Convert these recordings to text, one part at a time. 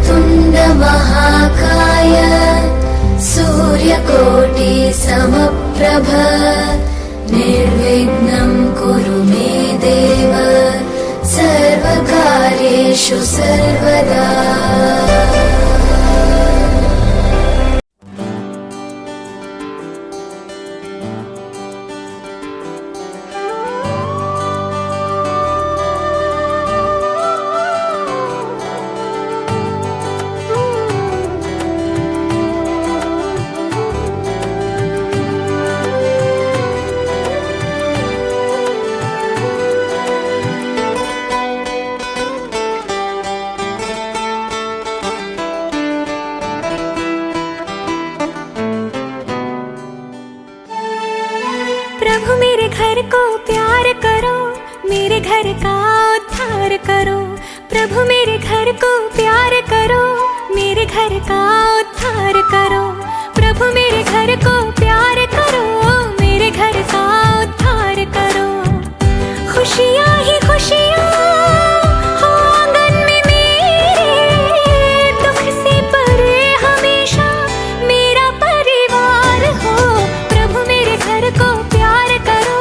वक्रतुण्ड महाकाय सूर्यकोटि समप्रभ निर्विघ्नं कुरु मे देव सर्वकार्येषु सर्वदा। प्रभु मेरे घर को प्यार करो, मेरे घर का उद्धार करो। प्रभु मेरे घर को प्यार करो, मेरे घर का उद्धार करो। प्रभु मेरे घर को प्यार करो, मेरे घर का उद्धार करो। खुशियाँ ही खुशियाँ हो आंगन में मेरे, दुख से परे हमेशा मेरा परिवार हो। प्रभु मेरे घर को प्यार करो,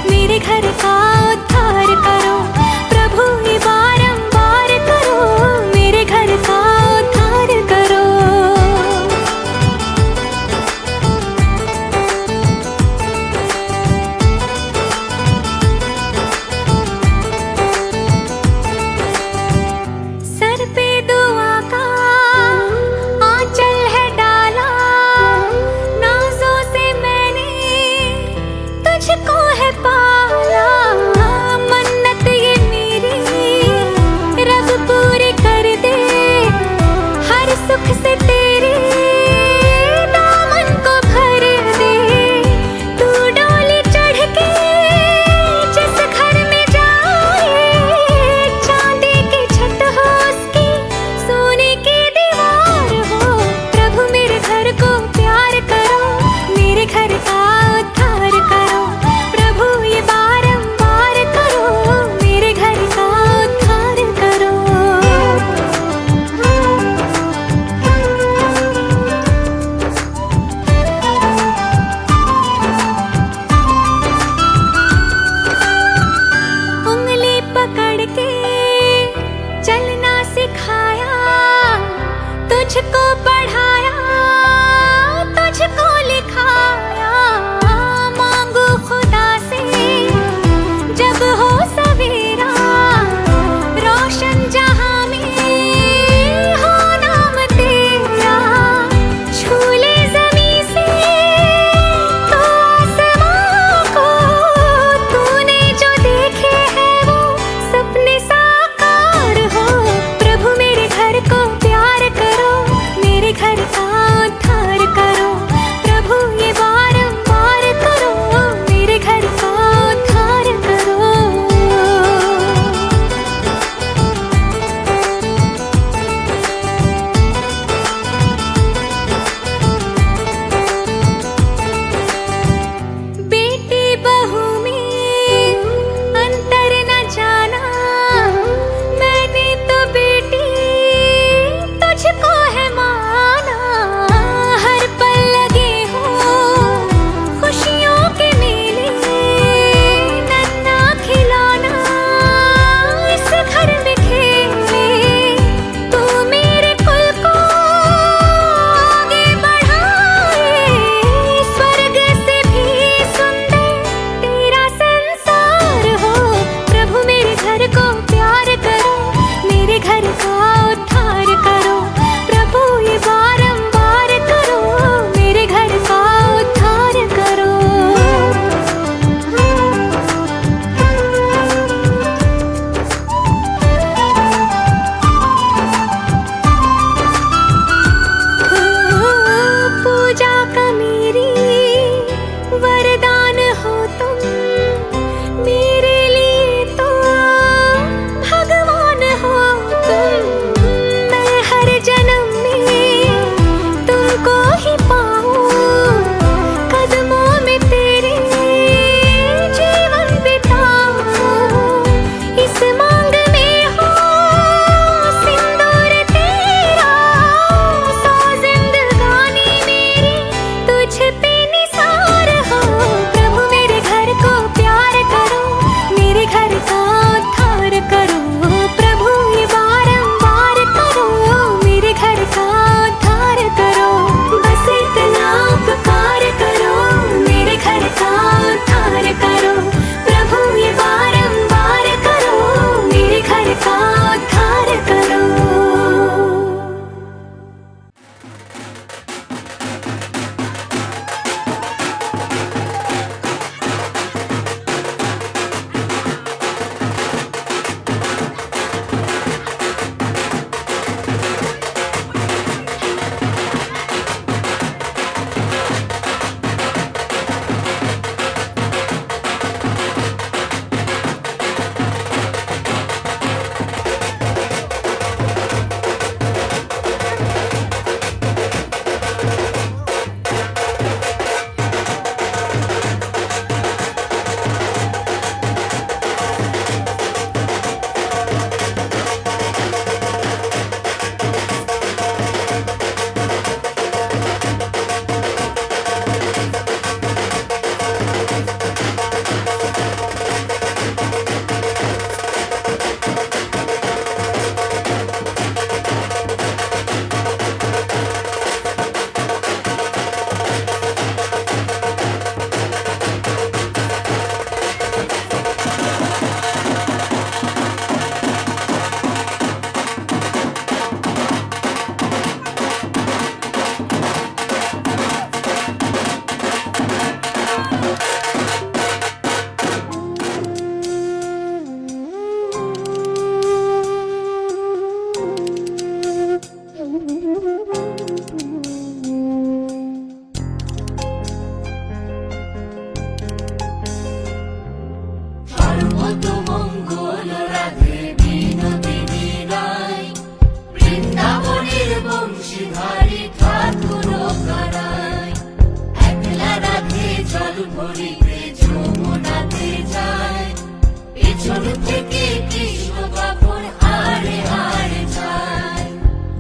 मेरे घर का उद्धार करो। प्रभु ये बारंबार करो, मेरे घर का उद्धार करो। सर पे दुआ का आंचल है डाला, नाजों से मैंने तुझको है पाला। मन्नत ये मेरी रब पूरी कर दे, हर सुख से तेरे दामन को भर दे। तू डोली चढ़ के जिस घर में जाए, चांदी की छत हो उसकी, सोने की दीवार हो। प्रभु मेरे घर को प्यार करो, मेरे घर का उद्धार करो। प्रभु ये बारंबार करो, मेरे घर का उद्धार करो। उंगली पकड़ के चलना सिखाया, तुझको पढ़ाया, तुझको लिखाया। मांगू खुदा से जब हो सवेरा, रोशन जहां में हो नाम तेरा। झूले ज़मीं से तो आसमां को, तूने जो देखे हैं वो सपने साकार हो। प्रभु मेरे घर को प्यार करो, मेरे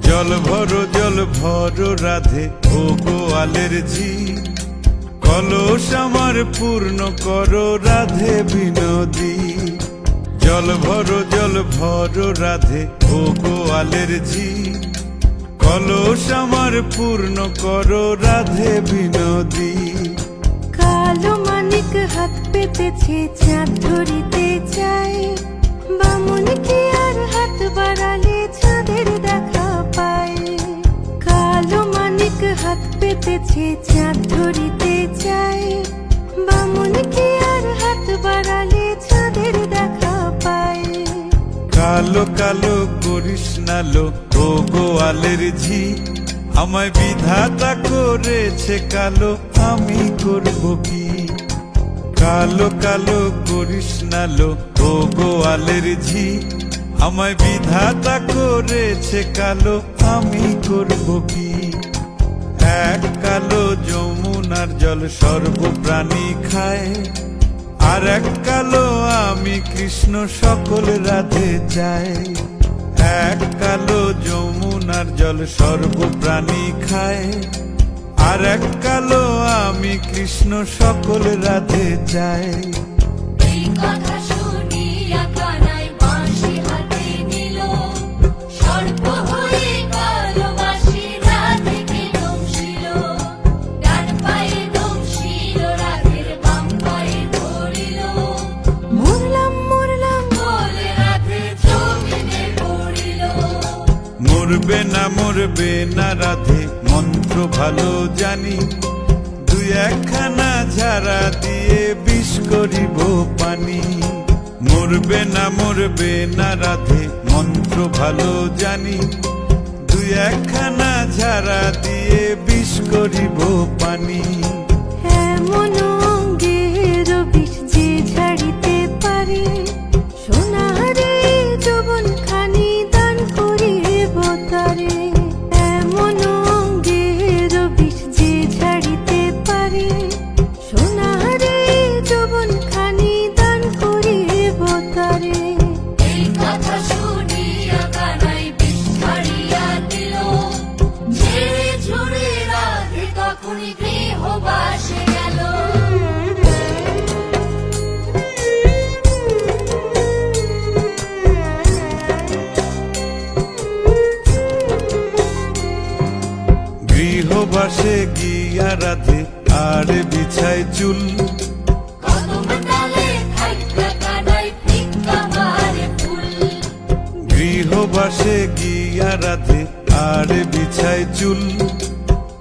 জল ভরো রাধে ও গোয়ালের ঝি, কলস আমার পূর্ণ করো রাধে বিনোদী। জল ভরো রাধে ও গোয়ালের ঝি, কলস আমার পূর্ণ করো রাধে বিনোদী। কালো মানিক হাত পেতেছে চাঁদ ধরিতে চাই, বামুন কি আর হাত বাড়ালে চাঁদের দেখা পায়। কালো মানিক হাত পেতেছে চাঁদ ধরিতে চাই, বামুন কি আর হাত বাড়ালে চাঁদের দেখা পায়। কালো কালো করিস নালো ও গোয়ালের ঝি, আমায় বিধাতা করেছে কালো, আমি করব কি? কালো কালো করিস নালো ও গোয়ালের ঝি, আমায় বিধাতা করেছে কালো, আমি করব কি? এক কালো যমুনার জল সর্বপ্রাণী খায়, আর এক কালো আমি কৃষ্ণ সকল রাধে চাই। এক কালো যমুনার জল সর্বপ্রাণী খায়, আর এক কালো আমি কৃষ্ণ সকল রাধে চাই। এই কথা শুনিয়া কানাই বাঁশি হাতে নিল, সর্প হয়ে কালো বাঁশি রাধেকে দংশিল। ডান পায়ে দংশিল, রাধের বাম পায়ে ধরিল। মরলাম মরলাম বলে রাধে জমিনে পড়িল। মরবে না রাধে মন্ত্র ভালো জানি, দুই একখানা ঝাড়া দিয়ে বিষ করিব পানি। মরবে না রাধে মন্ত্র ভালো জানি, দুই একখানা ঝাড়া দিয়ে বিষ করিব পানি। এমন অঙ্গের বিষ যে ঝাড়িতে পারে, সোনারে যৌবন খানি দান করিব তারে। এমন অঙ্গের বিষ যে ঝাড়িতে পারে, সোনারে যৌবন খানি দান করিব তারে। এই কথা শুনিয়া কানাই বিষ ছাড়িয়া দিল, ঝেড়ে ঝুড়ে রাধে তখনই গৃহবাসে গেল। গৃহবাসে গিয়া রাধে আর বিছায় চুল, কদম ডালে থাইকা কানাই ফিক্কা মারে ফুল। গৃহবাসে গিয়া রাধে আর বিছায় চুল।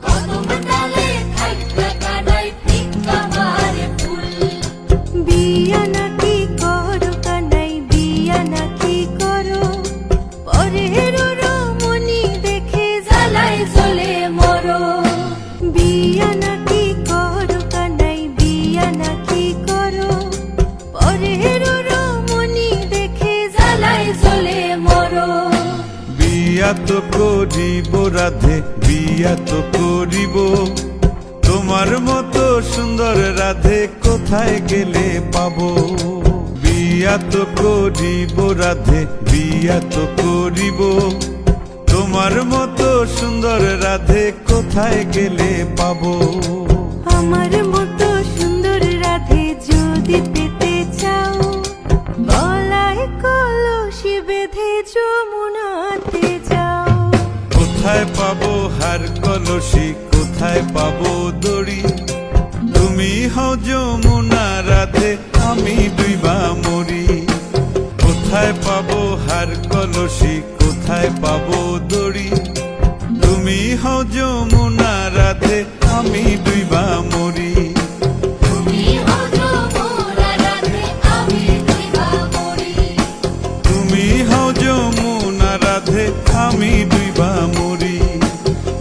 কদম ডালে থাইকা কানাই ফিক্কা মারে ফুল। বিয়া নাকি করো কানাই, বিয়া নাকি করো, পরের রমণী দেখে জ্বালায় জ্বলে মরো। বিয়া নাকি করো কানাই, বিয়া নাকি করো, পরের রমণী দেখে জ্বালায় জ্বলে মরো। বিয়া তো করিব রাধে, বিয়া তো করিব, তোমার মতো সুন্দর রাধে কোথায় গেলে পাবো? বিয়া তো করিব রাধে, বিয়া তো করিব, তোমার মতো সুন্দর রাধে কোথায় গেলে পাবো? আমার মতো সুন্দর রাধে যদি পেতে চাও, গলায় কলসি বেঁধে যমুনাতে যাও। কোথায় পাবো হার কলসি, কোথায় পাবো দড়ি? তুমি হও যমুনা রাধে, আমি ডুইবা মরি। কোথায় পাবো হার কলসি, কোথায় পাবো দড়ি? তুমি হও যমুনা রাধে, আমি ডুইবা মরি। তুমি হও যমুনা রাধে, আমি ডুইবা মরি। তুমি হও যমুনা রাধে, আমি ডুইবা মরি।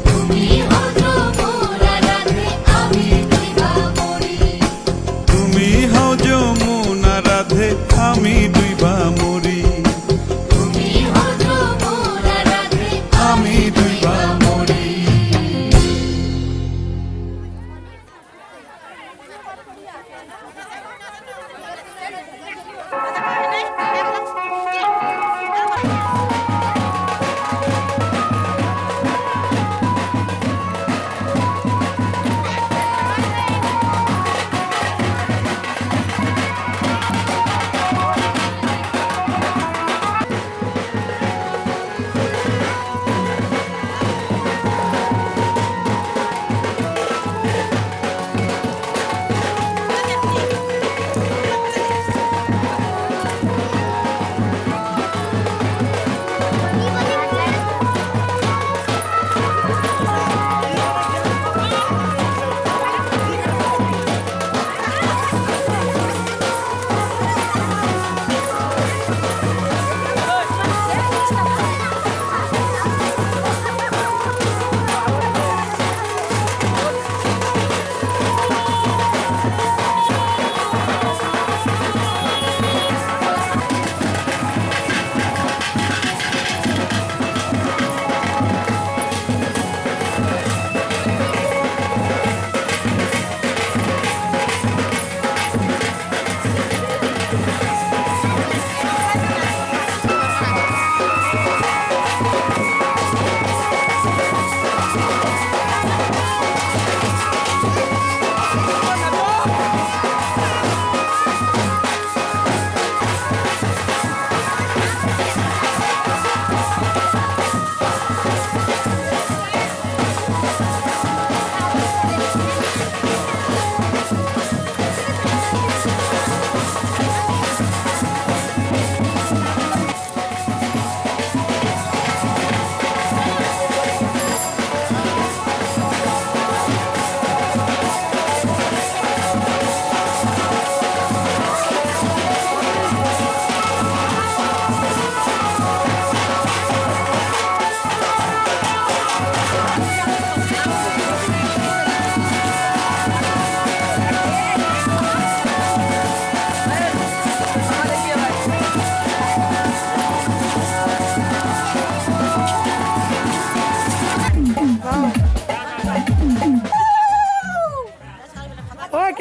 তুমি হও যমুনা রাধে, আমি ডুইবা মরি। তুমি হও যমুনা রাধে, আমি ডুইবা মরি। তুমি হও যমুনা রাধে, আমি ডুইবা মরি।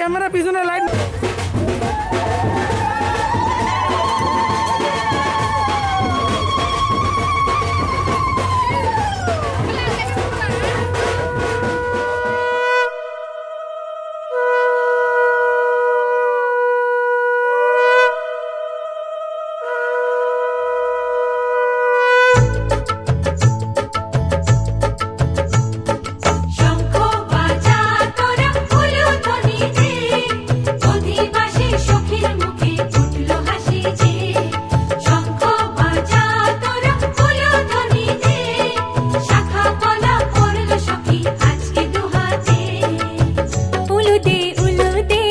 ক্যামেরা পিছনে লাইট। শঙ্খ বাজা তোরা উলুধ্বনি দে, অধিবাসী সখীর মুখে ফুটলো হাসি যে। শঙ্খ বাজা তোরা উলুধ্বনি দে, শাখা পলা পড়লো সখী আজকে দুহাতে। উলুদে উলুদে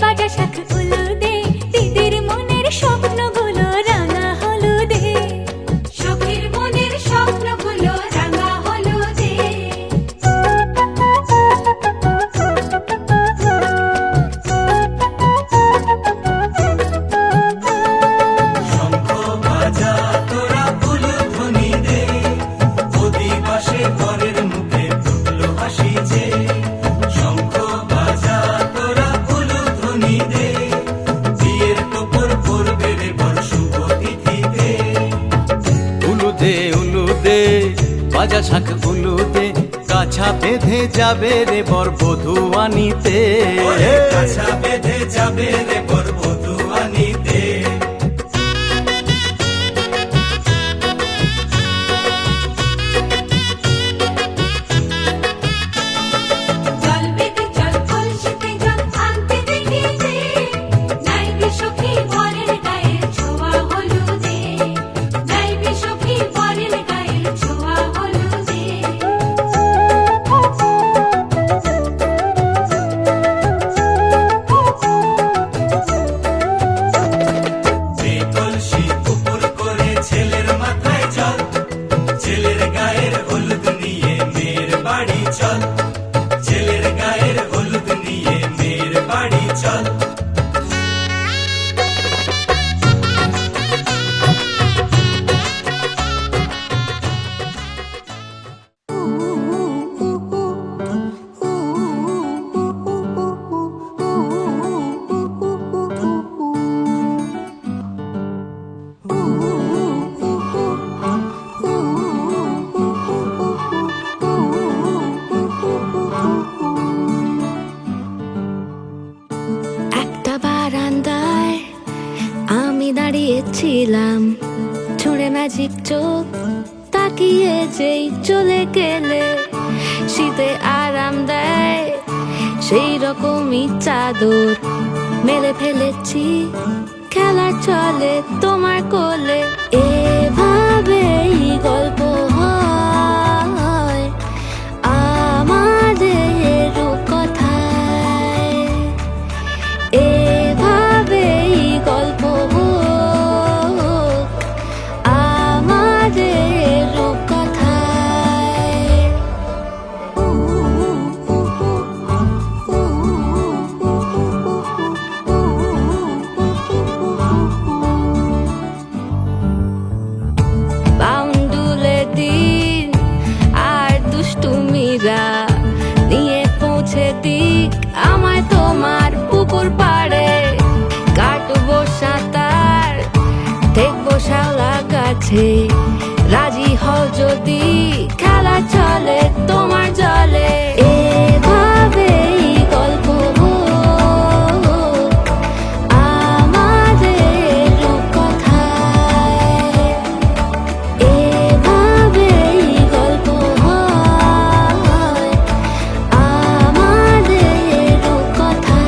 বাজা শাখ উলুদে, দিদির মনের স্বপ্নগুলো রাঙা হলুদে। সখীর মনের স্বপ্নগুলো রাঙা হলুদে। শঙ্খ বাজা তোরা উলুধ্বনি দে, অধিবাসে পরের মুখে ফুটলো হাসি যে। শঙ্খ বাজা তোরা উলুধ্বনি দে, বিয়ের টোপর পড়বে রে বর শুভ তিথিতে। উলুদে উলুদে বাজা শাখ উলুদে, কাছা বেঁধে যাবে রে বর বধূ আনিতে। ওরে কাছা বেঁধে যাবে রে বর বধূ আনিতে। জল বেঁধে জল কলসিতে জল আনতে দেখি যে, নাইবে সখী বরের গায়ের ছোঁয়া হলুদে। নাইবে সখী বরের গায়ের ছোঁয়া হলুদে। এই কলসি উপর করে ছেলের মাথায় জল, ছেলের গায়ের হলুদ নিয়ে মেয়ের বাড়ি চল। ছেলের গায়ের হলুদ নিয়ে মেয়ের বাড়ি চল। একটা বারান্দায় আমি দাঁড়িয়েছিলাম, ছুঁড়ে ম্যাজিক চোখ তাকিয়ে যেই চলে গেলে। শীতে আরাম দেয় সেই রকমই চাদর মেলে ফেলেছি, খেলা চলে তোমার কোলে। এভাবেই গল্প হয় আমাদের রূপকথায়। এভাবেই গল্প হোক আমাদের রূপকথায়। বাউন্ডুলে দিন আর দুষ্টুমিরা নিয়ে পৌঁছে দিক আমায় তোমার পুকুর পাড়ে। কাটবো সাঁতার দেখবো শ্যাওলা গাছে, রাজি হও যদি খেলা চলে তোমার জলে। এভাবেই গল্প হোক আমাদের রূপকথায়। এভাবেই গল্প হয় আমাদের রূপকথায়।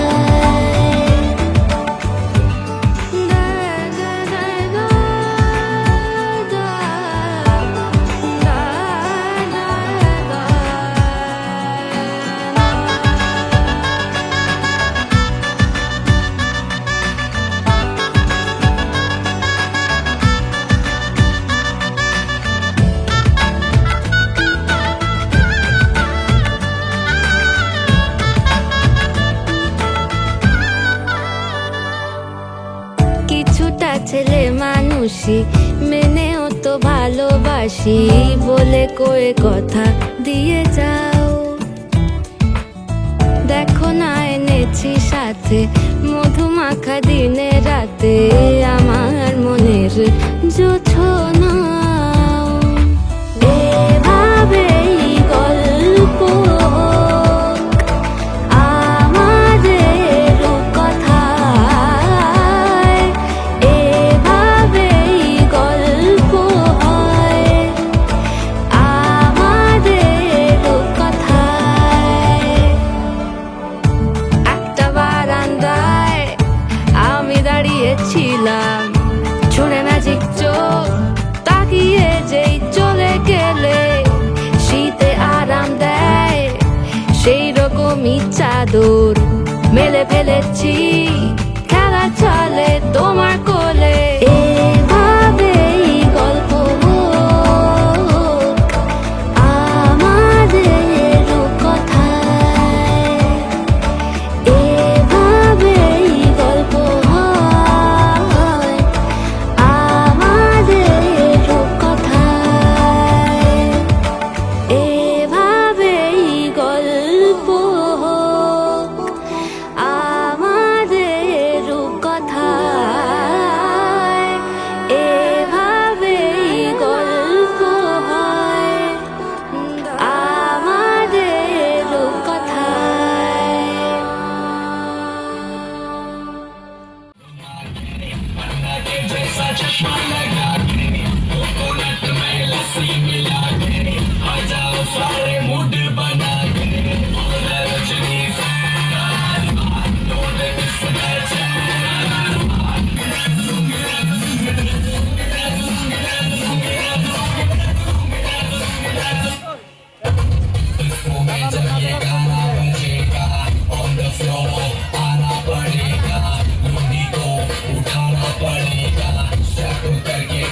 কিছুটা ছেলে মানুষই মেনেও তো ভালোবাসি, বলে কয়ে কথা দিয়ে যাও। দেখো না এনেছি আছি সাথে মধুমাখা দিনে রাতে আমার মনের জোছনা এভাবেই গল্প আমাদের কথায় এভাবেই গল্প হয় আমাদের কথায় একটা বারান্দায় আমি দাঁড়িয়েছিলাম ছুঁড়ে ম্যাজিক চোখ তাকিয়ে যেই চলে গেলে শীতে আরাম দেয় সেই রকমই চাদর মেলে ফেলেছি খেলা চলে তোমার কোলে এভাবেই গল্প হোক আমাদের কথায় এভাবেই গল্প হয় আমাদের কথায় এভাবেই গল্প হোক আমাদের কথায় এভাবেই গল্প হয় আমাদের কথায়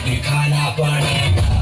दिखाना पड़ेगा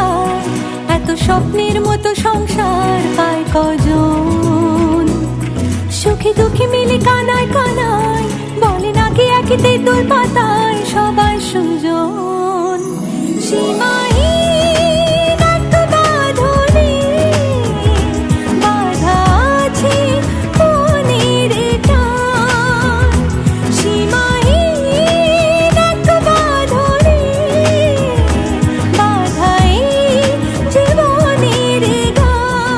হায় এত স্বপ্নের মতো সংসার পায় কজন সুখে দুঃখে মিলে কানায় কানায় বলে নাকি একই তেঁতুল পাতায় সবাই সুজন সীমাহীন এক বাঁধনে বাঁধা আছে মনের টান সীমাহীন এক বাঁধনে বাঁধা এই জীবনের গান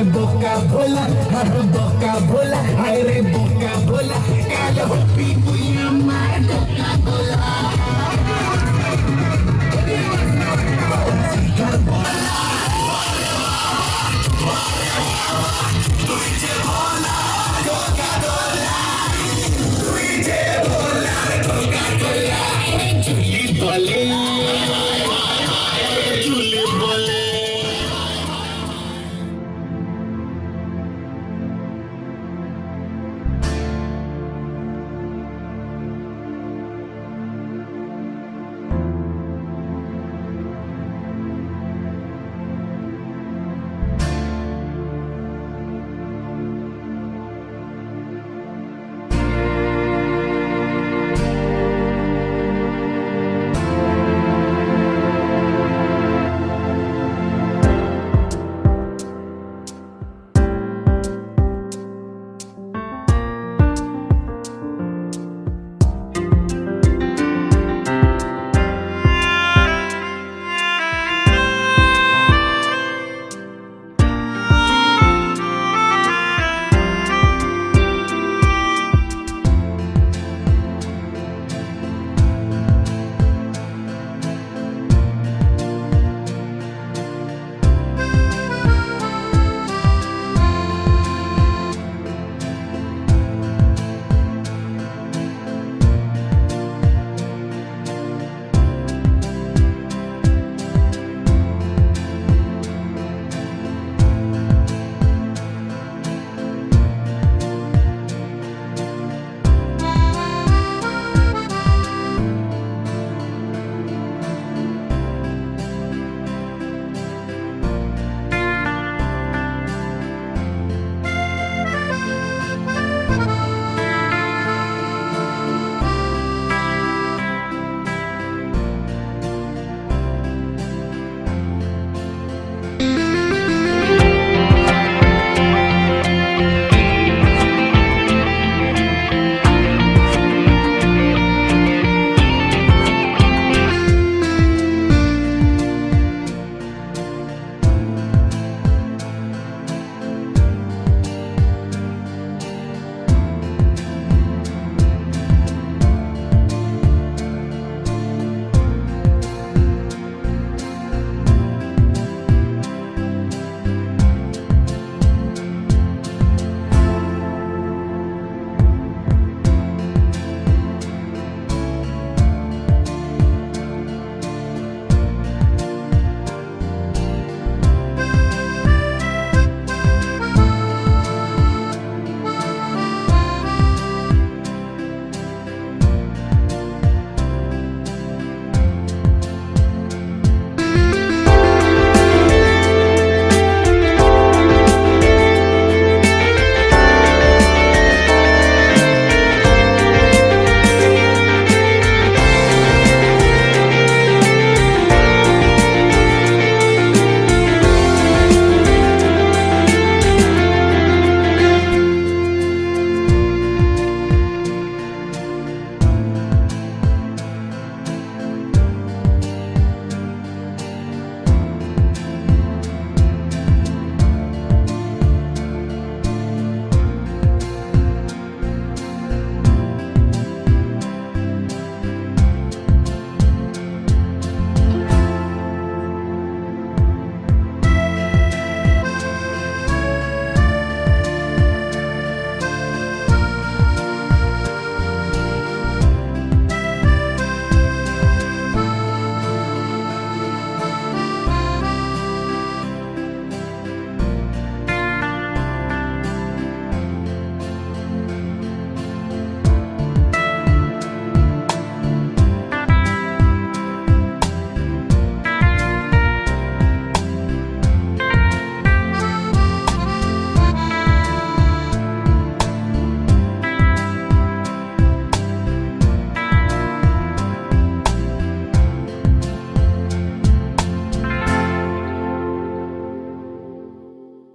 boca bola, boca bola, aire boca bola, calo pico.